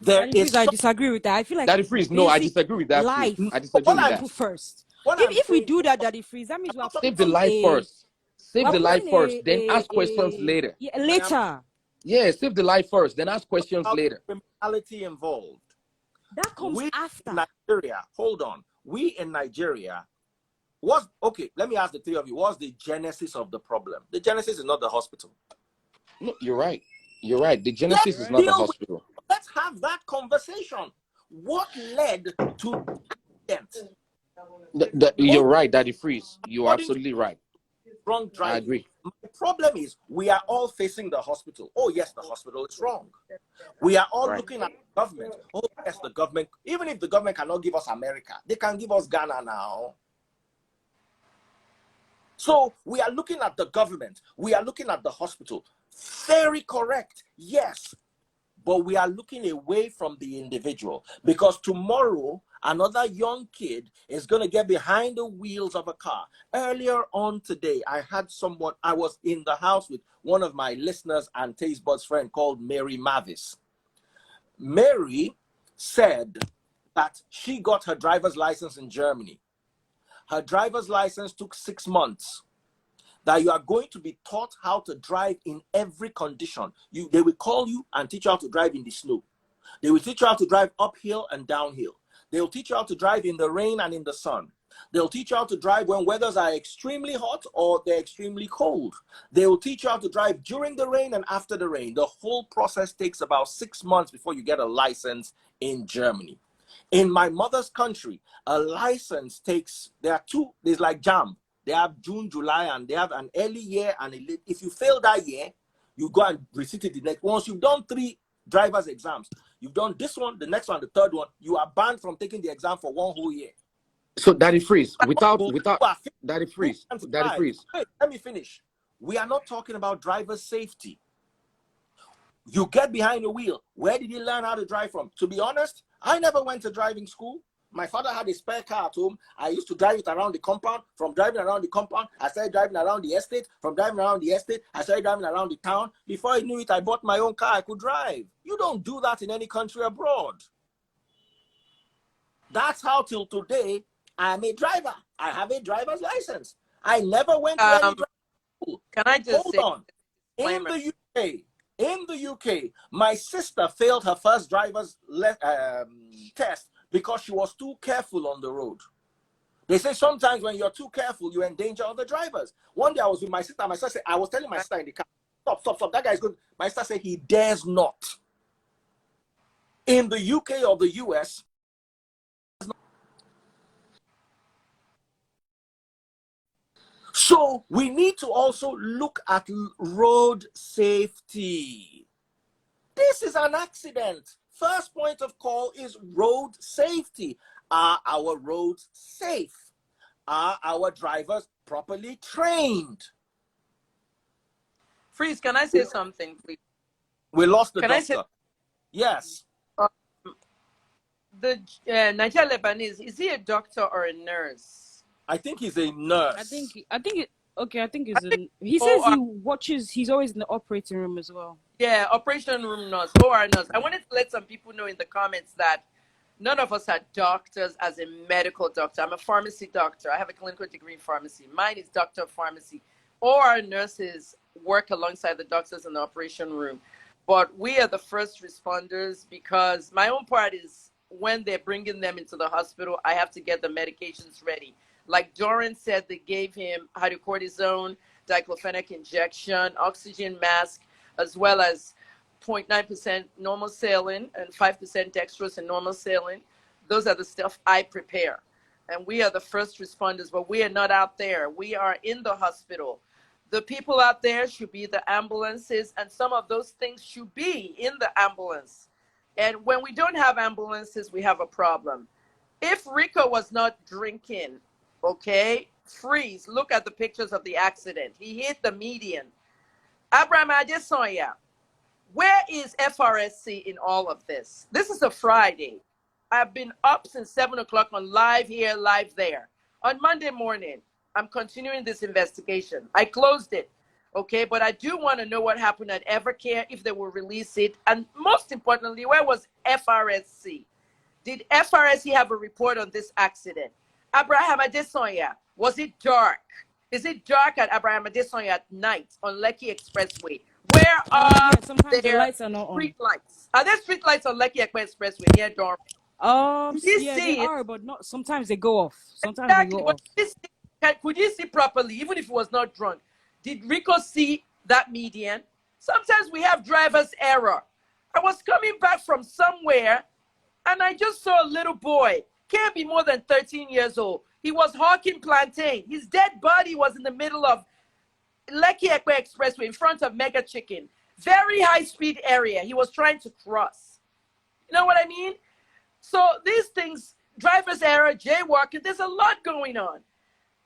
Speaker 4: I disagree with that. I feel like
Speaker 5: Daddy Freeze, no, I disagree with that.
Speaker 4: Life.
Speaker 5: I disagree with that.
Speaker 4: First. If we do that, Daddy Freeze, that means we have
Speaker 5: save the life first. Save the life first, then ask questions later.
Speaker 4: Later.
Speaker 5: Yeah, save the life first, then ask questions later.
Speaker 2: Criminality involved.
Speaker 4: That comes after.
Speaker 2: Nigeria, hold on. We in Nigeria, okay, let me ask the three of you, what's the genesis of the problem? The genesis is not the hospital.
Speaker 5: No, you're right. You're right. The genesis is not the hospital.
Speaker 2: Let's have that conversation. What led to accident?
Speaker 5: You're right, Daddy Freeze. You're absolutely right.
Speaker 2: Wrong driving.
Speaker 5: I agree.
Speaker 2: The problem is we are all facing the hospital. Oh, yes, the hospital is wrong. We are all looking at the government. Oh, yes, the government. Even if the government cannot give us America, they can give us Ghana now. So we are looking at the government. We are looking at the hospital. Very correct. Yes. But we are looking away from the individual, because tomorrow another young kid is going to get behind the wheels of a car. Earlier on today, I was in the house with one of my listeners and Taste Buds friend called Mary Mavis. Mary said that she got her driver's license in Germany. Her driver's license took 6 months. That you are going to be taught how to drive in every condition. They will call you and teach you how to drive in the snow. They will teach you how to drive uphill and downhill. They will teach you how to drive in the rain and in the sun. They'll teach you how to drive when weathers are extremely hot or they're extremely cold. They will teach you how to drive during the rain and after the rain. The whole process takes about 6 months before you get a license in Germany. In my mother's country, a license takes, there's like JAM. They have June, July, and they have an early year and a late. If you fail that year, you go and resit it the next. Once you've done 3 driver's exams, you've done this one, the next one, the third one, you are banned from taking the exam for 1 whole year.
Speaker 5: So Daddy Freeze, without Daddy Freeze,
Speaker 2: Wait, let me finish. We are not talking about driver safety. You get behind the wheel. Where did you learn how to drive from? To be honest, I never went to driving school. My father had a spare car at home. I used to drive it around the compound. From driving around the compound, I started driving around the estate. From driving around the estate, I started driving around the town. Before I knew it, I bought my own car. I could drive. You don't do that in any country abroad. That's how till today, I'm a driver. I have a driver's license. I never went to any driving school.
Speaker 3: Can I just
Speaker 2: Hold on. In the UK, my sister failed her first driver's test because she was too careful on the road. They say sometimes when you're too careful, you endanger other drivers. One day I was with my sister. My sister said, I was telling my sister in the car, stop, that guy is good. My sister said he dares not. In the UK or the US, so we need to also look at road safety. This is an accident. First point of call is road safety. Are our roads safe? Are our drivers properly trained?
Speaker 3: Freeze, can I say something, please?
Speaker 2: We lost the doctor. Yes.
Speaker 3: The Nigerian Lebanese, is he a doctor or a nurse?
Speaker 2: I think he's a nurse.
Speaker 4: I think he says he watches, he's always in the operating room as well.
Speaker 3: Yeah, operation room nurse, OR nurse. I wanted to let some people know in the comments that none of us are doctors as a medical doctor. I'm a pharmacy doctor. I have a clinical degree in pharmacy. Mine is doctor of pharmacy. OR nurses work alongside the doctors in the operation room. But we are the first responders because my own part is when they're bringing them into the hospital, I have to get the medications ready. Like Doren said, they gave him hydrocortisone, diclofenac injection, oxygen mask, as well as 0.9% normal saline and 5% dextrose and normal saline. Those are the stuff I prepare. And we are the first responders, but we are not out there. We are in the hospital. The people out there should be the ambulances, and some of those things should be in the ambulance. And when we don't have ambulances, we have a problem. If Rico was not drinking, okay, Freeze, look at the pictures of the accident. He hit the median. Abraham Adesoya, where is FRSC in all of this? This is a Friday. I've been up since 7 o'clock on live here, live there. On Monday morning, I'm continuing this investigation. I closed it, okay? But I do want to know what happened at Evercare, if they will release it. And most importantly, where was FRSC? Did FRSC have a report on this accident? Abraham Adesoya, was it dark? Is it dark at Abraham Adesoya at night on Lekki Expressway? Where are
Speaker 4: sometimes the lights are not on.
Speaker 3: Street lights? Are there street lights on Lekki Expressway near Doren?
Speaker 4: Yeah, they are, but not. Sometimes they go off. Sometimes they go off.
Speaker 3: Could you see properly, even if it was not drunk? Did Rico see that median? Sometimes we have driver's error. I was coming back from somewhere, and I just saw a little boy. Can't be more than 13 years old. He was hawking plantain. His dead body was in the middle of Lekki Ekpe Expressway in front of Mega Chicken. Very high-speed area. He was trying to cross. You know what I mean? So these things, driver's error, jaywalking, there's a lot going on.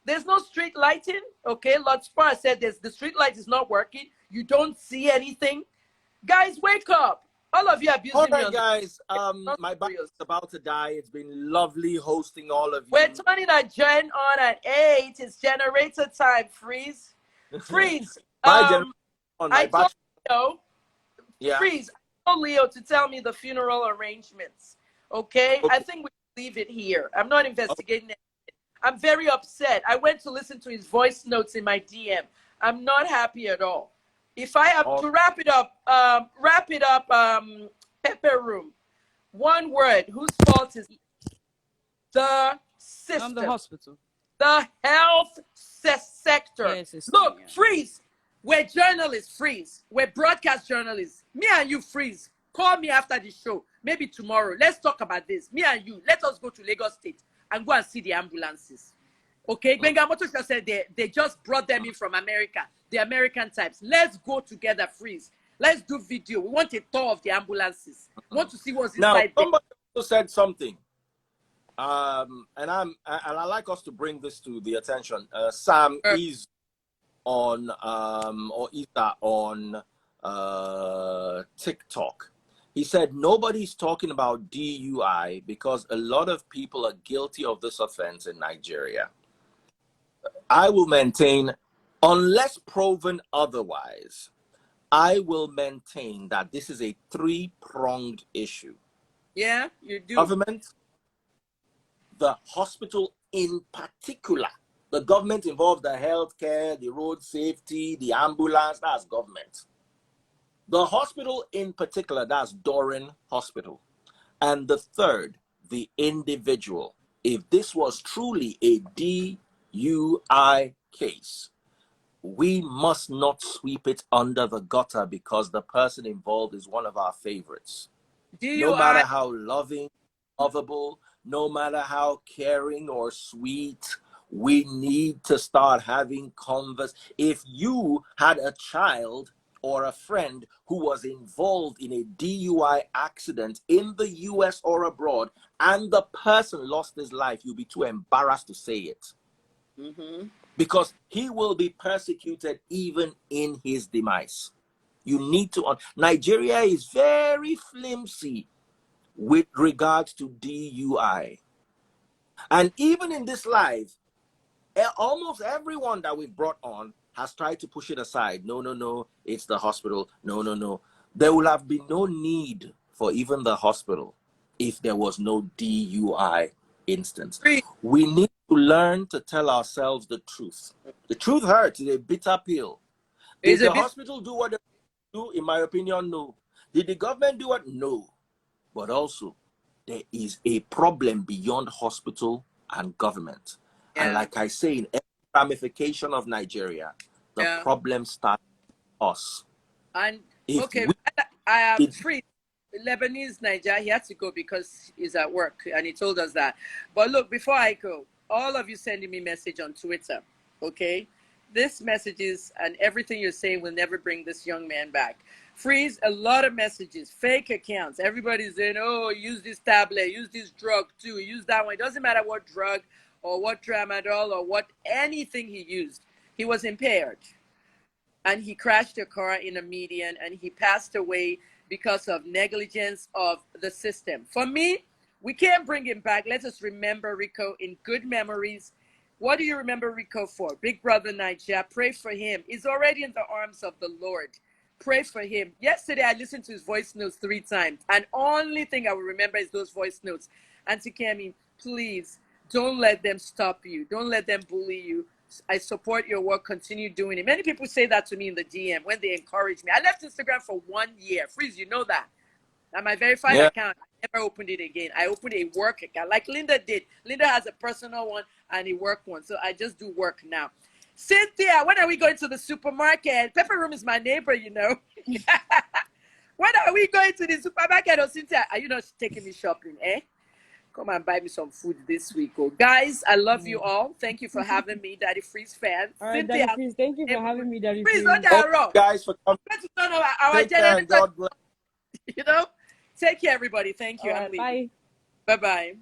Speaker 3: There's no street lighting. Okay, Lord Spar said the street light is not working. You don't see anything. Guys, wake up. All of you abusing me.
Speaker 2: All right, guys. My battery is about to die. It's been lovely hosting all of you.
Speaker 3: We're turning our gen on at 8. It's generator time. Freeze. Freeze.
Speaker 2: I
Speaker 3: told Leo. Yeah. Freeze. I told Leo to tell me the funeral arrangements. Okay? I think we leave it here. I'm not investigating it. I'm very upset. I went to listen to his voice notes in my DM. I'm not happy at all. If I have to wrap it up, Pepper Room. One word. Whose fault is it? The system.
Speaker 4: The hospital.
Speaker 3: The health sector.
Speaker 4: Yes,
Speaker 3: look, freeze. We're journalists, freeze. We're broadcast journalists. Me and you, freeze. Call me after the show. Maybe tomorrow. Let's talk about this. Me and you. Let us go to Lagos State and go and see the ambulances. Okay? Gbenga Motosha said they just brought them in from America. The American types. Let's go together, freeze. Let's do video. We want a tour of the ambulances. We want to see what's inside
Speaker 2: there. Somebody also said something. And I like us to bring this to the attention. Sam is on or Issa on TikTok. He said nobody's talking about DUI because a lot of people are guilty of this offense in Nigeria. I will maintain, unless proven otherwise, I will maintain that this is a three-pronged issue.
Speaker 3: Yeah, you do.
Speaker 2: Government, the hospital in particular, the government involved, the healthcare, the road safety, the ambulance, that's government. The hospital in particular, that's Doren Hospital. And the third, the individual. If this was truly a DUI case, we must not sweep it under the gutter because the person involved is one of our favorites. No matter how loving, lovable, no matter how caring or sweet, we need to start having If you had a child or a friend who was involved in a DUI accident in the US or abroad, and the person lost his life, you'll be too embarrassed to say it. Mm-hmm. Because he will be persecuted even in his demise. You need to... Nigeria is very flimsy with regards to DUI. And even in this live, almost everyone that we've brought on has tried to push it aside. No, it's the hospital. No. There will have been no need for even the hospital if there was no DUI instance. We need to learn to tell ourselves the truth. The truth hurts. It's a bitter pill. Did the hospital do what they do? In my opinion, no. Did the government do it? No. But also, there is a problem beyond hospital and government. Yeah. And like I say, in every ramification of Nigeria, the problem starts with us.
Speaker 3: And I am free. Lebanese Niger, he had to go because he's at work, and he told us that. But look, before I go, all of you sending me message on Twitter, okay? This messages and everything you're saying will never bring this young man back. Freeze, a lot of messages, fake accounts. Everybody's saying, oh, use this tablet, use this drug too, use that one. It doesn't matter what drug or what tramadol or what anything he used. He was impaired. And he crashed a car in a median and he passed away because of negligence of the system. For me, we can't bring him back. Let us remember Rico in good memories. What do you remember Rico for? Big brother Niger, pray for him. He's already in the arms of the Lord. Pray for him. Yesterday, I listened to his voice notes 3 times. And only thing I will remember is those voice notes. Auntie Kemi, please, don't let them stop you. Don't let them bully you. I support your work. Continue doing it. Many people say that to me in the DM when they encourage me. I left Instagram for 1 year. Freeze, you know that. And my verified account, I never opened it again. I opened a work account like Linda did. Linda has a personal one and a work one. So I just do work now. Cynthia, when are we going to the supermarket? Pepper Room is my neighbor, you know. When are we going to the supermarket? Oh, Cynthia, are you not taking me shopping, eh? Come and buy me some food this week. Oh, guys, I love you all. Thank you for having me, Daddy Freeze fan.
Speaker 4: All right, Cynthia, Daddy Freeze, thank you for having me, Daddy Freeze.
Speaker 2: Thank you guys for coming.
Speaker 3: Our
Speaker 2: God bless.
Speaker 3: You know, take care, everybody. Thank you.
Speaker 4: Right, bye.
Speaker 3: Bye-bye.